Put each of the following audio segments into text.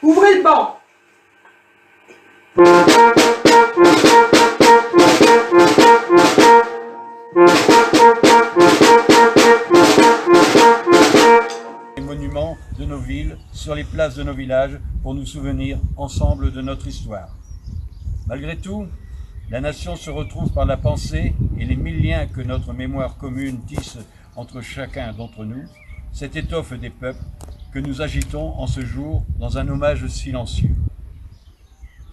Ouvrez le banc. Les monuments de nos villes, sur les places de nos villages, pour nous souvenir ensemble de notre histoire. Malgré tout, la nation se retrouve par la pensée et les mille liens que notre mémoire commune tisse entre chacun d'entre nous, cette étoffe des peuples que nous agitons en ce jour dans un hommage silencieux.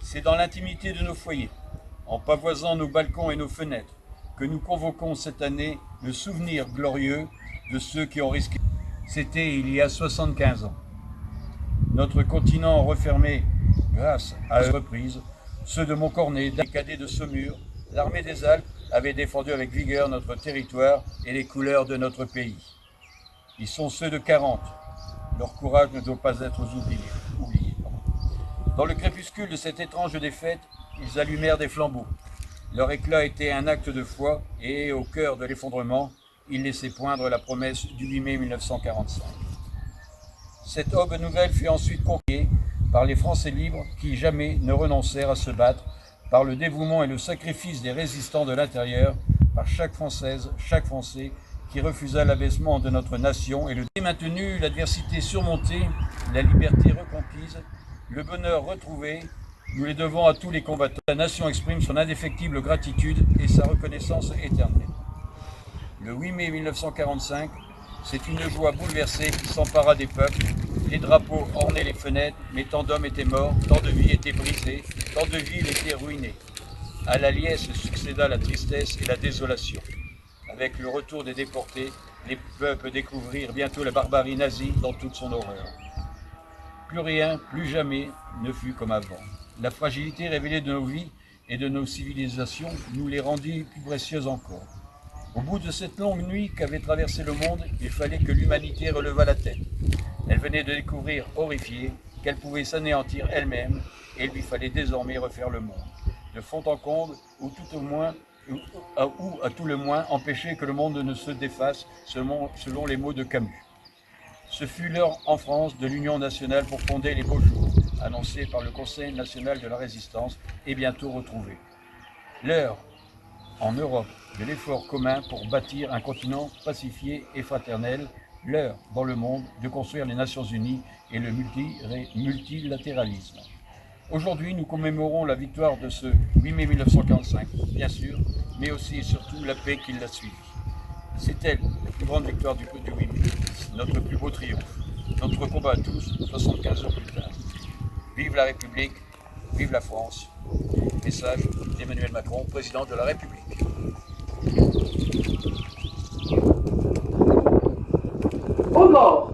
C'est dans l'intimité de nos foyers, en pavoisant nos balcons et nos fenêtres, que nous convoquons cette année le souvenir glorieux de ceux qui ont risqué. C'était il y a 75 ans. Notre continent refermé grâce à une reprise, ceux de Montcornet, des cadets de Saumur, l'armée des Alpes avait défendu avec vigueur notre territoire et les couleurs de notre pays. Ils sont ceux de 40. Leur courage ne doit pas être oublié. Dans le crépuscule de cette étrange défaite, ils allumèrent des flambeaux. Leur éclat était un acte de foi et, au cœur de l'effondrement, ils laissaient poindre la promesse du 8 mai 1945. Cette aube nouvelle fut ensuite conquise par les Français libres qui jamais ne renoncèrent à se battre, par le dévouement et le sacrifice des résistants de l'intérieur, par chaque Française, chaque Français qui refusa l'abaissement de notre nation et le maintenu, l'adversité surmontée, la liberté reconquise, le bonheur retrouvé, nous les devons à tous les combattants. La nation exprime son indéfectible gratitude et sa reconnaissance éternelle. Le 8 mai 1945, c'est une joie bouleversée qui s'empara des peuples. Les drapeaux ornaient les fenêtres, mais tant d'hommes étaient morts, tant de vies étaient brisées, tant de villes étaient ruinées. À la liesse succéda la tristesse et la désolation. Avec le retour des déportés, les peuples découvrirent bientôt la barbarie nazie dans toute son horreur. Plus rien, plus jamais ne fut comme avant. La fragilité révélée de nos vies et de nos civilisations nous les rendit plus précieuses encore. Au bout de cette longue nuit qu'avait traversé le monde, il fallait que l'humanité relevât la tête. Elle venait de découvrir, horrifiée, qu'elle pouvait s'anéantir elle-même et il lui fallait désormais refaire le monde. De fond en comble, ou à tout le moins, empêcher que le monde ne se défasse selon les mots de Camus. Ce fut l'heure en France de l'Union nationale pour fonder les beaux jours, annoncés par le Conseil national de la résistance et bientôt retrouvés. L'heure, en Europe, de l'effort commun pour bâtir un continent pacifié et fraternel, l'heure, dans le monde, de construire les Nations Unies et le multilatéralisme. Aujourd'hui, nous commémorons la victoire de ce 8 mai 1945, bien sûr, mais aussi et surtout la paix qui l'a suivie. C'est elle, la plus grande victoire du 8 mai, notre plus beau triomphe, notre combat à tous, 75 ans plus tard. Vive la République, vive la France. Message d'Emmanuel Macron, président de la République. Aux morts.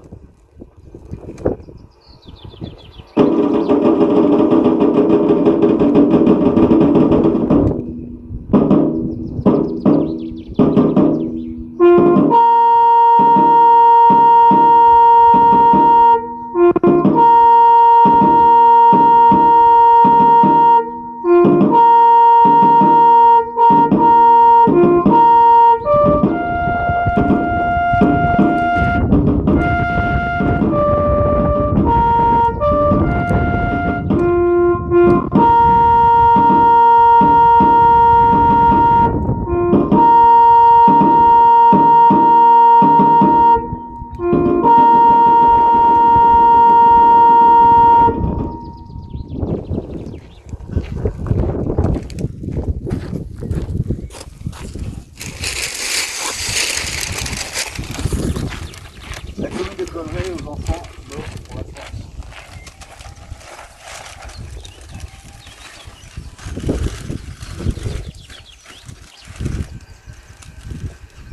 La commune de Conneray aux enfants morts pour la France.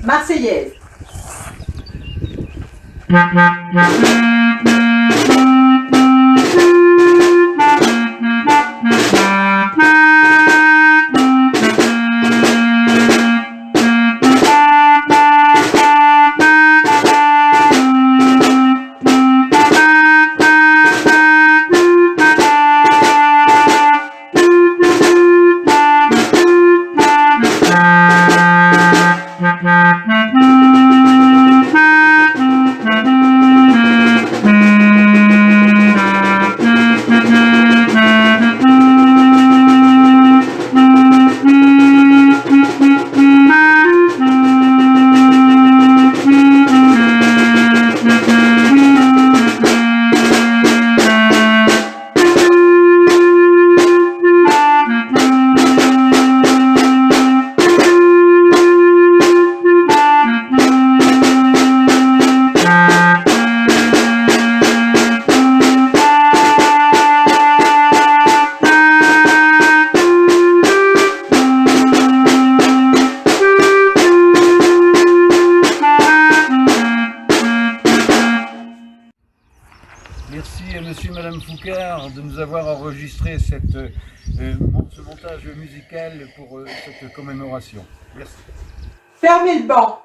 Marseillaise. merci Madame Foucard de nous avoir enregistré ce montage musical pour cette commémoration. Merci. Fermez le banc.